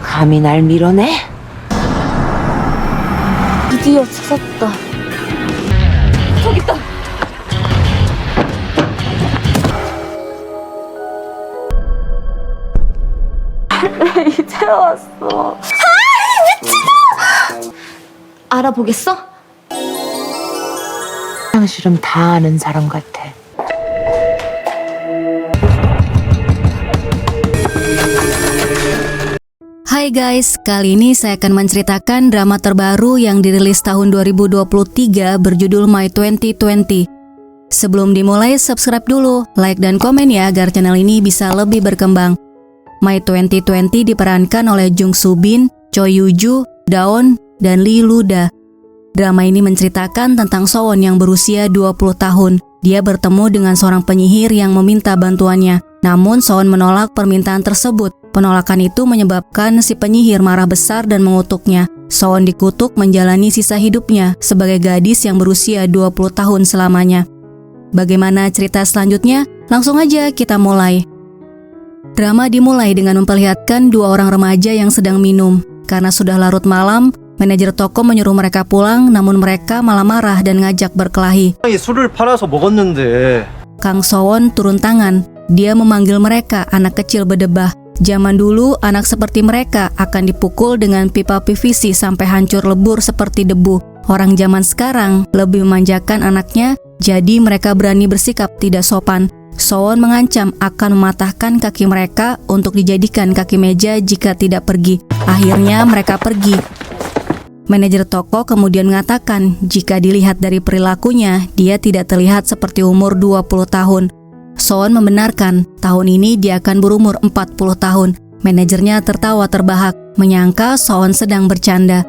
감히 날 밀어내? 드디어 찾았다. 저기 있다. 이제 왔어. 미친아! 알아보겠어? 실험 다 아는 사람 같아. Hai guys, kali ini saya akan menceritakan drama terbaru yang dirilis tahun 2023 berjudul My 2020. Sebelum dimulai, subscribe dulu, like dan komen ya agar channel ini bisa lebih berkembang. My 2020 diperankan oleh Jung Soo Bin, Choi Yoo Joo, Daon, dan Lee Luda. Drama ini menceritakan tentang Sowon yang berusia 20 tahun. Dia bertemu dengan seorang penyihir yang meminta bantuannya. Namun Sowon menolak permintaan tersebut. Penolakan itu menyebabkan si penyihir marah besar dan mengutuknya. Sowon dikutuk menjalani sisa hidupnya sebagai gadis yang berusia 20 tahun selamanya. Bagaimana cerita selanjutnya? Langsung aja kita mulai. Drama dimulai dengan memperlihatkan dua orang remaja yang sedang minum. Karena sudah larut malam, manajer toko menyuruh mereka pulang, namun mereka malah marah dan ngajak berkelahi. 술을 팔아서 먹었는데. Kang Sowon turun tangan. Dia memanggil mereka anak kecil berdebah. Zaman dulu, anak seperti mereka akan dipukul dengan pipa PVC sampai hancur lebur seperti debu. Orang zaman sekarang lebih memanjakan anaknya, jadi mereka berani bersikap tidak sopan. Sowon mengancam akan mematahkan kaki mereka untuk dijadikan kaki meja jika tidak pergi. Akhirnya mereka pergi. Manajer toko kemudian mengatakan jika dilihat dari perilakunya, dia tidak terlihat seperti umur 20 tahun. Sowon membenarkan tahun ini dia akan berumur 40 tahun. Manajernya tertawa terbahak, menyangka Sowon sedang bercanda.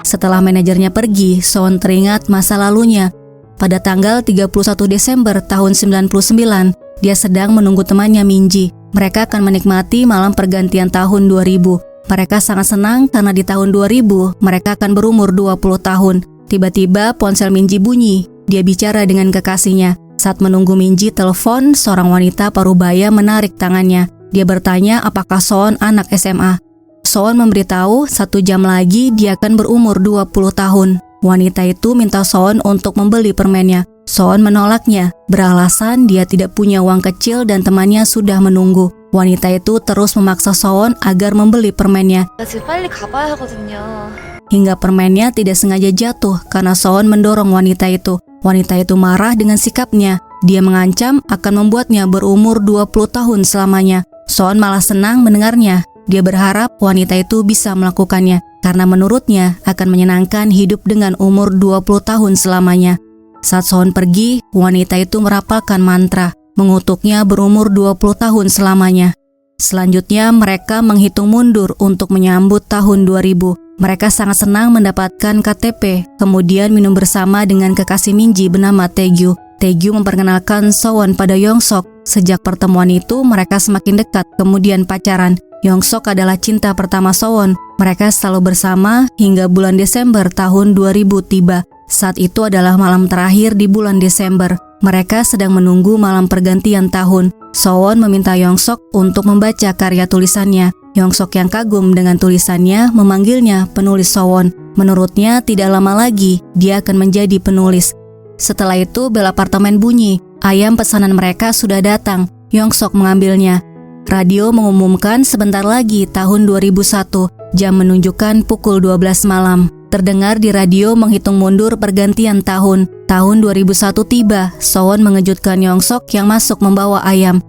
Setelah manajernya pergi, Sowon teringat masa lalunya. Pada tanggal 31 Desember tahun 99, dia sedang menunggu temannya Minji. Mereka akan menikmati malam pergantian tahun 2000. Mereka sangat senang karena di tahun 2000 mereka akan berumur 20 tahun. Tiba-tiba ponsel Minji bunyi. Dia bicara dengan kekasihnya. Saat menunggu Minji telepon, seorang wanita parubaya menarik tangannya. Dia bertanya apakah Sowon anak SMA. Sowon memberitahu 1 jam lagi dia akan berumur 20 tahun. Wanita itu minta Sowon untuk membeli permennya. Sowon menolaknya, beralasan dia tidak punya uang kecil dan temannya sudah menunggu. Wanita itu terus memaksa Sowon agar membeli permennya. 나 지금 빨리 가봐야 하거든요. Hingga permennya tidak sengaja jatuh karena Sowon mendorong wanita itu. Wanita itu marah dengan sikapnya. Dia mengancam akan membuatnya berumur 20 tahun selamanya. Sowon malah senang mendengarnya. Dia berharap wanita itu bisa melakukannya karena menurutnya akan menyenangkan hidup dengan umur 20 tahun selamanya. Saat Sowon pergi, wanita itu merapalkan mantra, mengutuknya berumur 20 tahun selamanya. Selanjutnya mereka menghitung mundur untuk menyambut tahun 2000. Mereka sangat senang mendapatkan KTP, kemudian minum bersama dengan kekasih Minji bernama Taegyu. Taegyu memperkenalkan Sowon pada Yongsok. Sejak pertemuan itu mereka semakin dekat, kemudian pacaran. Yongsok adalah cinta pertama Sowon. Mereka selalu bersama hingga bulan Desember tahun 2000 tiba. Saat itu adalah malam terakhir di bulan Desember. Mereka sedang menunggu malam pergantian tahun. Sowon meminta Yongsok untuk membaca karya tulisannya. Yongsok yang kagum dengan tulisannya memanggilnya penulis Sowon. Menurutnya tidak lama lagi dia akan menjadi penulis. Setelah itu bel apartemen bunyi. Ayam pesanan mereka sudah datang. Yongsok mengambilnya. Radio mengumumkan sebentar lagi tahun 2001. Jam menunjukkan pukul 12 malam. Terdengar di radio menghitung mundur pergantian tahun. Tahun 2001 tiba. Sowon mengejutkan Yongsok yang masuk membawa ayam.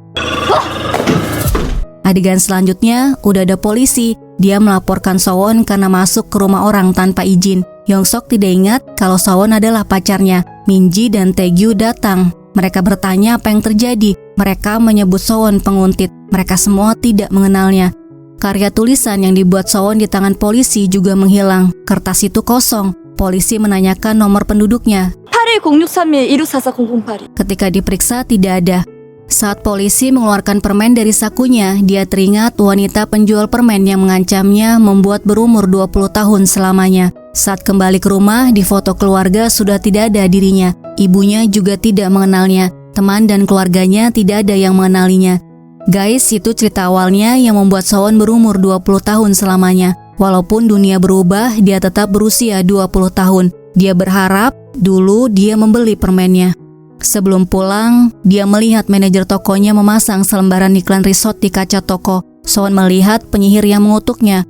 Adegan selanjutnya, udah ada polisi. Dia melaporkan Sowon karena masuk ke rumah orang tanpa izin. Yongsok tidak ingat kalau Sowon adalah pacarnya. Minji dan Taegyu datang. Mereka bertanya apa yang terjadi. Mereka menyebut Sowon penguntit. Mereka semua tidak mengenalnya. Karya tulisan yang dibuat Sowon di tangan polisi juga menghilang. Kertas itu kosong. Polisi menanyakan nomor penduduknya. 8163-12408. Ketika diperiksa tidak ada. Saat polisi mengeluarkan permen dari sakunya, dia teringat wanita penjual permen yang mengancamnya membuat berumur 20 tahun selamanya. Saat kembali ke rumah, di foto keluarga sudah tidak ada dirinya. Ibunya juga tidak mengenalnya. Teman dan keluarganya tidak ada yang mengenalinya. Guys, itu cerita awalnya yang membuat Sowon berumur 20 tahun selamanya. Walaupun dunia berubah, dia tetap berusia 20 tahun. Dia berharap dulu dia membeli permennya. Sebelum pulang, dia melihat manajer tokonya memasang selembaran iklan resort di kaca toko. Sowon melihat penyihir yang mengutuknya.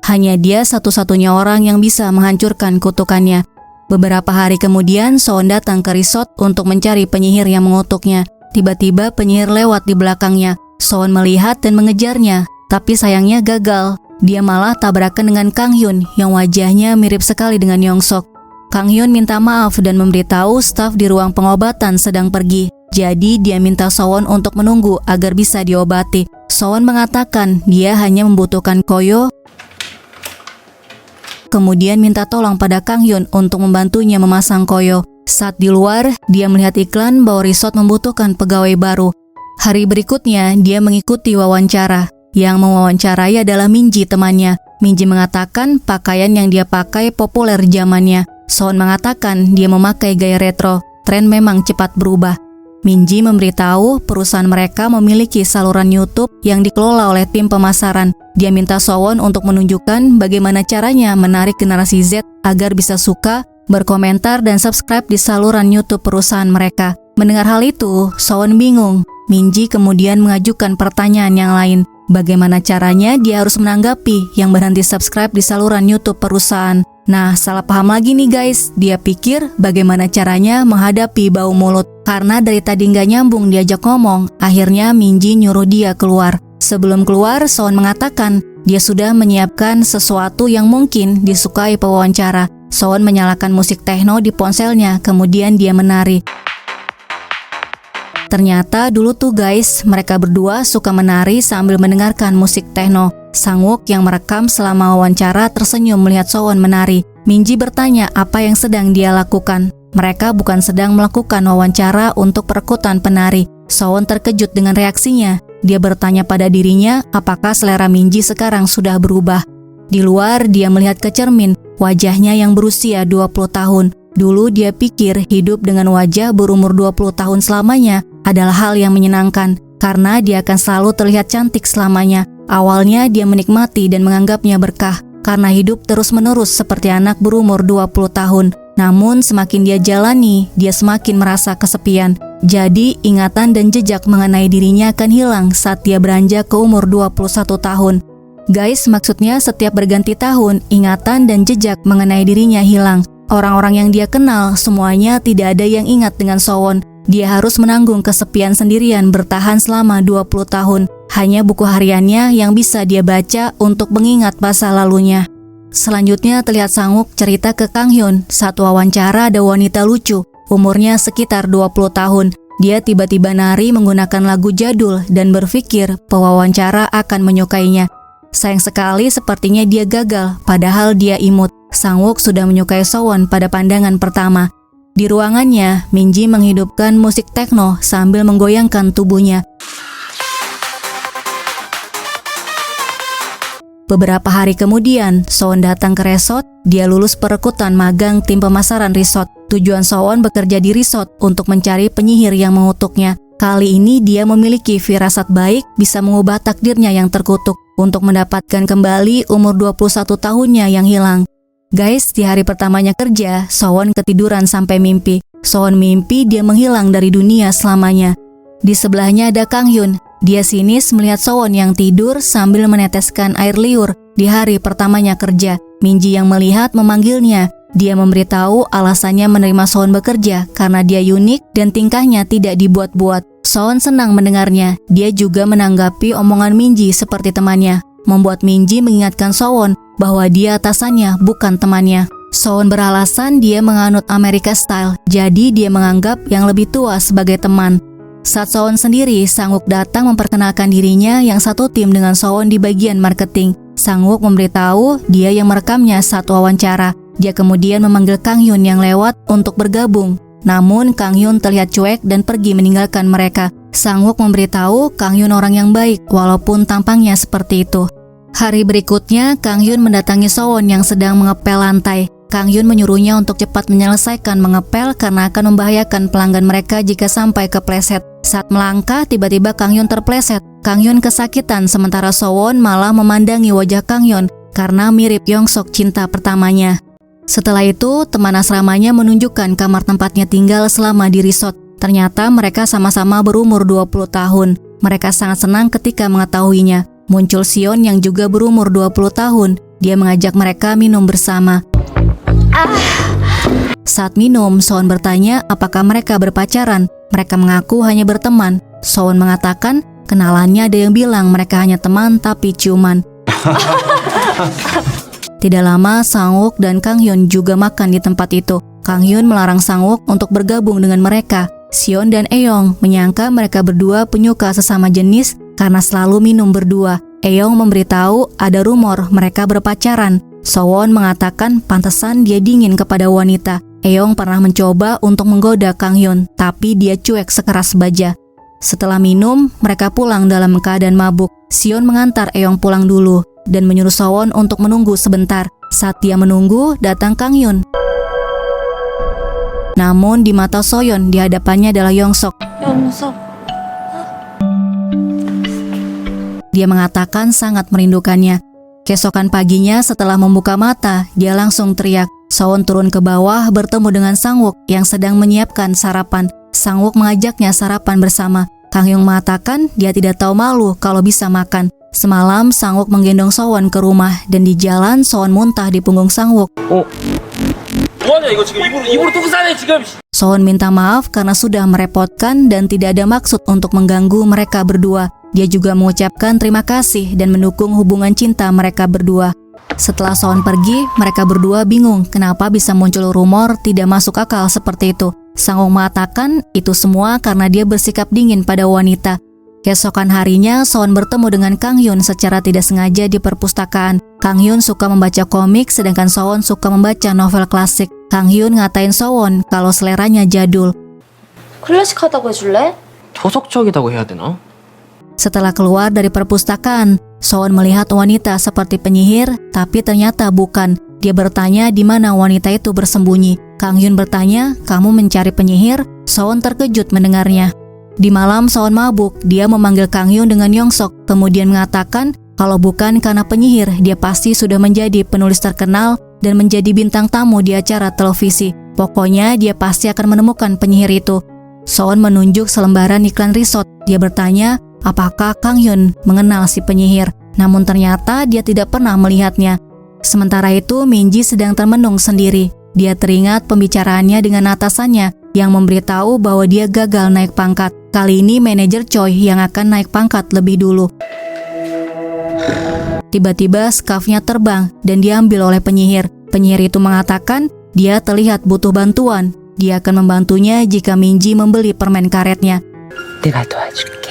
Hanya dia satu-satunya orang yang bisa menghancurkan kutukannya. Beberapa hari kemudian, Sowon datang ke resort untuk mencari penyihir yang mengutuknya. Tiba-tiba penyihir lewat di belakangnya. Sowon melihat dan mengejarnya, tapi sayangnya gagal. Dia malah tabrakan dengan Kang Hyun yang wajahnya mirip sekali dengan Yongsok. Kang Hyun minta maaf dan memberitahu staf di ruang pengobatan sedang pergi. Jadi dia minta Sowon untuk menunggu agar bisa diobati. Sowon mengatakan dia hanya membutuhkan koyo. Kemudian minta tolong pada Kang Hyun untuk membantunya memasang koyo. Saat di luar, dia melihat iklan bahwa resort membutuhkan pegawai baru. Hari berikutnya, dia mengikuti wawancara. Yang mewawancarai adalah Minji temannya. Minji mengatakan pakaian yang dia pakai populer zamannya. Sowon mengatakan dia memakai gaya retro. Tren memang cepat berubah. Minji memberitahu perusahaan mereka memiliki saluran YouTube yang dikelola oleh tim pemasaran. Dia minta Sowon untuk menunjukkan bagaimana caranya menarik generasi Z agar bisa suka, berkomentar dan subscribe di saluran YouTube perusahaan mereka. Mendengar hal itu, Sowon bingung. Minji kemudian mengajukan pertanyaan yang lain. Bagaimana caranya dia harus menanggapi yang berhenti subscribe di saluran YouTube perusahaan. Nah, salah paham lagi nih guys. Dia pikir bagaimana caranya menghadapi bau mulut. Karena dari tadi nggak nyambung diajak ngomong, akhirnya Minji nyuruh dia keluar. Sebelum keluar, Sowon mengatakan dia sudah menyiapkan sesuatu yang mungkin disukai pewawancara. Sowon menyalakan musik techno di ponselnya, kemudian dia menari. Ternyata dulu tuh guys, mereka berdua suka menari sambil mendengarkan musik techno. Sang-wook yang merekam selama wawancara tersenyum melihat Sowon menari. Minji bertanya apa yang sedang dia lakukan. Mereka bukan sedang melakukan wawancara untuk perekrutan penari. Sowon terkejut dengan reaksinya. Dia bertanya pada dirinya apakah selera Minji sekarang sudah berubah. Di luar, dia melihat ke cermin, wajahnya yang berusia 20 tahun. Dulu dia pikir hidup dengan wajah berumur 20 tahun selamanya adalah hal yang menyenangkan, karena dia akan selalu terlihat cantik selamanya. Awalnya dia menikmati dan menganggapnya berkah, karena hidup terus-menerus seperti anak berumur 20 tahun. Namun semakin dia jalani, dia semakin merasa kesepian. Jadi ingatan dan jejak mengenai dirinya akan hilang saat dia beranjak ke umur 21 tahun. Guys, maksudnya setiap berganti tahun, ingatan dan jejak mengenai dirinya hilang. Orang-orang yang dia kenal, semuanya tidak ada yang ingat dengan Sowon. Dia harus menanggung kesepian sendirian bertahan selama 20 tahun. Hanya buku hariannya yang bisa dia baca untuk mengingat masa lalunya. Selanjutnya terlihat Sang-wook cerita ke Kang Hyun. Saat wawancara ada wanita lucu, umurnya sekitar 20 tahun. Dia tiba-tiba nari menggunakan lagu jadul dan berpikir pewawancara akan menyukainya. Sayang sekali sepertinya dia gagal, padahal dia imut. Sang-wook sudah menyukai Sowon pada pandangan pertama. Di ruangannya, Minji menghidupkan musik techno sambil menggoyangkan tubuhnya. Beberapa hari kemudian, Sowon datang ke resort. Dia lulus perekrutan magang tim pemasaran resort. Tujuan Sowon bekerja di resort untuk mencari penyihir yang mengutuknya. Kali ini dia memiliki firasat baik bisa mengubah takdirnya yang terkutuk untuk mendapatkan kembali umur 21 tahunnya yang hilang. Guys, di hari pertamanya kerja, Sowon ketiduran sampai mimpi. Sowon mimpi dia menghilang dari dunia selamanya. Di sebelahnya ada Kang Hyun. Dia sinis melihat Sowon yang tidur sambil meneteskan air liur di hari pertamanya kerja. Minji yang melihat memanggilnya. Dia memberitahu alasannya menerima Sowon bekerja karena dia unik dan tingkahnya tidak dibuat-buat. Sowon senang mendengarnya. Dia juga menanggapi omongan Minji seperti temannya, membuat Minji mengingatkan Sowon bahwa dia atasannya bukan temannya. Sowon beralasan dia menganut Amerika Style, jadi dia menganggap yang lebih tua sebagai teman. Saat Sowon sendiri, Sang-wook datang memperkenalkan dirinya yang satu tim dengan Sowon di bagian marketing. Sang-wook memberitahu dia yang merekamnya saat wawancara. Dia kemudian memanggil Kang Hyun yang lewat untuk bergabung. Namun Kang Hyun terlihat cuek dan pergi meninggalkan mereka. Sang-wook memberitahu Kang Hyun orang yang baik walaupun tampangnya seperti itu. Hari berikutnya, Kang Hyun mendatangi Sowon yang sedang mengepel lantai. Kang Hyun menyuruhnya untuk cepat menyelesaikan mengepel karena akan membahayakan pelanggan mereka jika sampai kepleset. Saat melangkah, tiba-tiba Kang Hyun terpleset. Kang Hyun kesakitan sementara Sowon malah memandangi wajah Kang Hyun karena mirip Yongsok cinta pertamanya. Setelah itu, teman asramanya menunjukkan kamar tempatnya tinggal selama di resort. Ternyata mereka sama-sama berumur 20 tahun. Mereka sangat senang ketika mengetahuinya. Muncul Sion yang juga berumur 20 tahun. Dia mengajak mereka minum bersama. Saat minum, Sowon bertanya apakah mereka berpacaran. Mereka mengaku hanya berteman. Sowon mengatakan kenalannya ada yang bilang mereka hanya teman tapi ciuman. Tidak lama, Sang-wook dan Kang Hyun juga makan di tempat itu. Kang Hyun melarang Sang-wook untuk bergabung dengan mereka. Sion dan Eong menyangka mereka berdua penyuka sesama jenis karena selalu minum berdua. Eong memberitahu ada rumor mereka berpacaran. Sowon mengatakan pantesan dia dingin kepada wanita. Eong pernah mencoba untuk menggoda Kang Hyun, tapi dia cuek sekeras baja. Setelah minum, mereka pulang dalam keadaan mabuk. Sion mengantar Eong pulang dulu dan menyuruh Sowon untuk menunggu sebentar. Saat dia menunggu, datang Kang Hyun. Namun di mata Soyeon, di hadapannya adalah Yongsok. Yongsok. Dia mengatakan sangat merindukannya. Keesokan paginya setelah membuka mata, dia langsung teriak. Sowon turun ke bawah bertemu dengan Sang-wook yang sedang menyiapkan sarapan. Sang-wook mengajaknya sarapan bersama. Kang Hyun mengatakan dia tidak tahu malu kalau bisa makan. Semalam Sang-wook menggendong Sowon ke rumah dan di jalan Sowon muntah di punggung Sang-wook. Sowon minta maaf karena sudah merepotkan dan tidak ada maksud untuk mengganggu mereka berdua. Dia juga mengucapkan terima kasih dan mendukung hubungan cinta mereka berdua. Setelah Sowon pergi, mereka berdua bingung kenapa bisa muncul rumor tidak masuk akal seperti itu. Sang-wook mengatakan itu semua karena dia bersikap dingin pada wanita. Keesokan harinya, Sowon bertemu dengan Kang Hyun secara tidak sengaja di perpustakaan. Kang Hyun suka membaca komik, sedangkan Sowon suka membaca novel klasik. Kang Hyun ngatain Sowon kalau seleranya jadul. 클래식하다고 해줄래? 토속적이라고 해야 되나? Setelah keluar dari perpustakaan, Sowon melihat wanita seperti penyihir, tapi ternyata bukan. Dia bertanya di mana wanita itu bersembunyi. Kang Hyun bertanya, kamu mencari penyihir? Sowon terkejut mendengarnya. Di malam Sowon mabuk, dia memanggil Kang Hyun dengan Yongsok, kemudian mengatakan kalau bukan karena penyihir, dia pasti sudah menjadi penulis terkenal dan menjadi bintang tamu di acara televisi. Pokoknya dia pasti akan menemukan penyihir itu. Sowon menunjuk selembaran iklan resort. Dia bertanya, apakah Kang Hyun mengenal si penyihir? Namun ternyata dia tidak pernah melihatnya. Sementara itu, Minji sedang termenung sendiri. Dia teringat pembicaraannya dengan atasannya yang memberitahu bahwa dia gagal naik pangkat. Kali ini manajer Choi yang akan naik pangkat lebih dulu. Tiba-tiba skafnya terbang dan diambil oleh penyihir. Penyihir itu mengatakan dia terlihat butuh bantuan. Dia akan membantunya jika Minji membeli permen karetnya. 내가 도와줄게.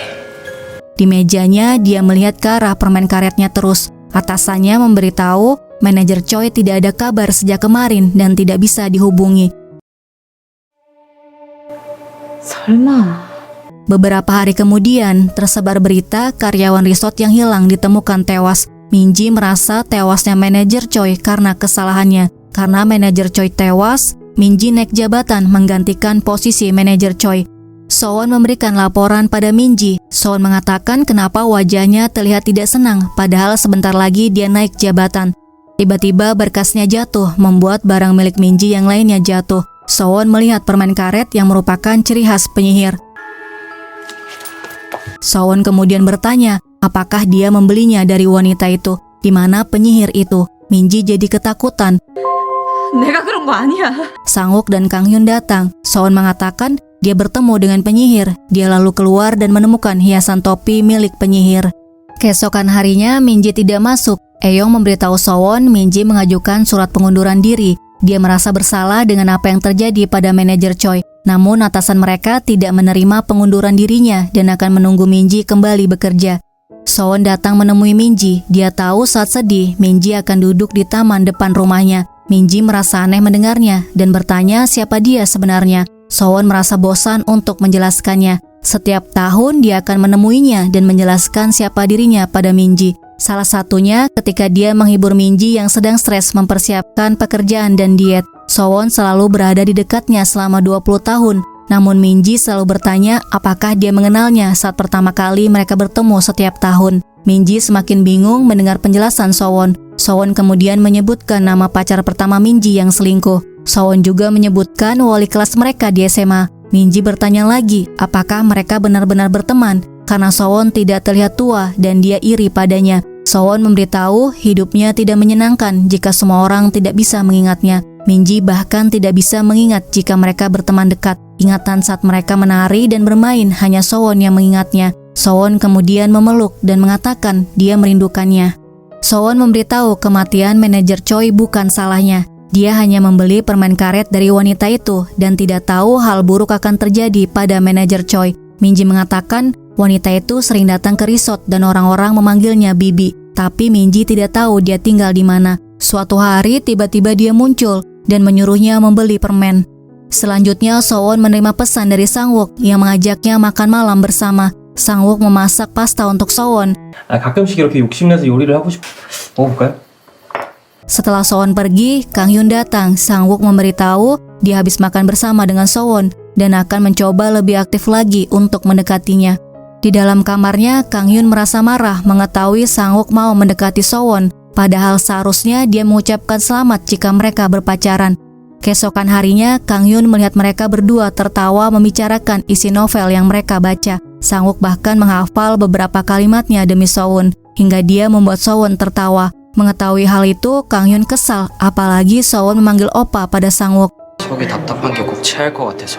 Di mejanya, dia melihat ke arah permen karetnya terus. Atasannya memberitahu manajer Choi tidak ada kabar sejak kemarin dan tidak bisa dihubungi. 설마. Beberapa hari kemudian, tersebar berita karyawan resort yang hilang ditemukan tewas. Minji merasa tewasnya manajer Choi karena kesalahannya. Karena manajer Choi tewas, Minji naik jabatan menggantikan posisi manajer Choi. Sowon memberikan laporan pada Minji. Sowon mengatakan kenapa wajahnya terlihat tidak senang, padahal sebentar lagi dia naik jabatan. Tiba-tiba berkasnya jatuh, membuat barang milik Minji yang lainnya jatuh. Sowon melihat permen karet yang merupakan ciri khas penyihir. Sowon kemudian bertanya, apakah dia membelinya dari wanita itu? Di mana penyihir itu? Minji jadi ketakutan. 내가 그런 거 아니야. Sang-wook dan Kang Hyun datang. Sowon mengatakan dia bertemu dengan penyihir. Dia lalu keluar dan menemukan hiasan topi milik penyihir. Keesokan harinya, Minji tidak masuk. Eong memberitahu Sowon Minji mengajukan surat pengunduran diri. Dia merasa bersalah dengan apa yang terjadi pada manajer Choi. Namun atasan mereka tidak menerima pengunduran dirinya dan akan menunggu Minji kembali bekerja. Sowon datang menemui Minji. Dia tahu saat sedih Minji akan duduk di taman depan rumahnya. Minji merasa aneh mendengarnya dan bertanya siapa dia sebenarnya. Sowon merasa bosan untuk menjelaskannya. Setiap tahun dia akan menemuinya dan menjelaskan siapa dirinya pada Minji. Salah satunya ketika dia menghibur Minji yang sedang stres mempersiapkan pekerjaan dan diet. Sowon selalu berada di dekatnya selama 20 tahun. Namun Minji selalu bertanya apakah dia mengenalnya saat pertama kali mereka bertemu setiap tahun. Minji semakin bingung mendengar penjelasan Sowon. Sowon kemudian menyebutkan nama pacar pertama Minji yang selingkuh. Sowon juga menyebutkan wali kelas mereka di SMA. Minji bertanya lagi apakah mereka benar-benar berteman karena Sowon tidak terlihat tua dan dia iri padanya. Sowon memberitahu hidupnya tidak menyenangkan jika semua orang tidak bisa mengingatnya. Minji bahkan tidak bisa mengingat jika mereka berteman dekat. Ingatan saat mereka menari dan bermain hanya Sowon yang mengingatnya. Sowon kemudian memeluk dan mengatakan dia merindukannya. Sowon memberitahu kematian manajer Choi bukan salahnya. Dia hanya membeli permen karet dari wanita itu dan tidak tahu hal buruk akan terjadi pada manajer Choi. Minji mengatakan wanita itu sering datang ke resort dan orang-orang memanggilnya Bibi. Tapi Minji tidak tahu dia tinggal di mana. Suatu hari tiba-tiba dia muncul dan menyuruhnya membeli permen. Selanjutnya Sowon menerima pesan dari Sang-wook yang mengajaknya makan malam bersama. Sang-wook memasak pasta untuk Sowon. 가끔씩 이렇게 욕심내서 요리를 하고 싶어. 먹어볼까요? Setelah Sowon pergi, Kang Hyun datang. Sang-wook memberitahu dia habis makan bersama dengan Sowon dan akan mencoba lebih aktif lagi untuk mendekatinya. Di dalam kamarnya, Kang Hyun merasa marah mengetahui Sang-wook mau mendekati Sowon. Padahal seharusnya dia mengucapkan selamat jika mereka berpacaran. Keesokan harinya, Kang Hyun melihat mereka berdua tertawa membicarakan isi novel yang mereka baca. Sang-wook bahkan menghafal beberapa kalimatnya demi Sowon, hingga dia membuat Sowon tertawa. Mengetahui hal itu, Kang Hyun kesal, apalagi Sowon memanggil opa pada Sang-wook. 속이 답답한 게 꼭 체할 것 같아서.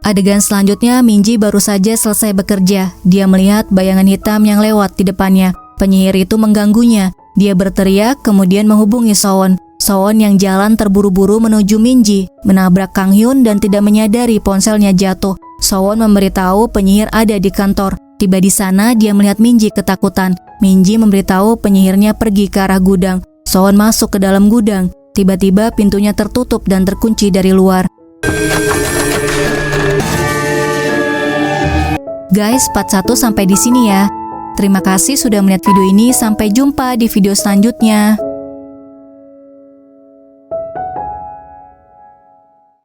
Adegan selanjutnya, Minji baru saja selesai bekerja. Dia melihat bayangan hitam yang lewat di depannya. Penyihir itu mengganggunya. Dia berteriak kemudian menghubungi Sowon. Sowon yang jalan terburu-buru menuju Minji, menabrak Kang Hyun dan tidak menyadari ponselnya jatuh. Sowon memberitahu penyihir ada di kantor. Tiba di sana, dia melihat Minji ketakutan. Minji memberitahu penyihirnya pergi ke arah gudang. Sowon masuk ke dalam gudang. Tiba-tiba pintunya tertutup dan terkunci dari luar. Guys, part 1 sampai di sini ya. Terima kasih sudah melihat video ini. Sampai jumpa di video selanjutnya.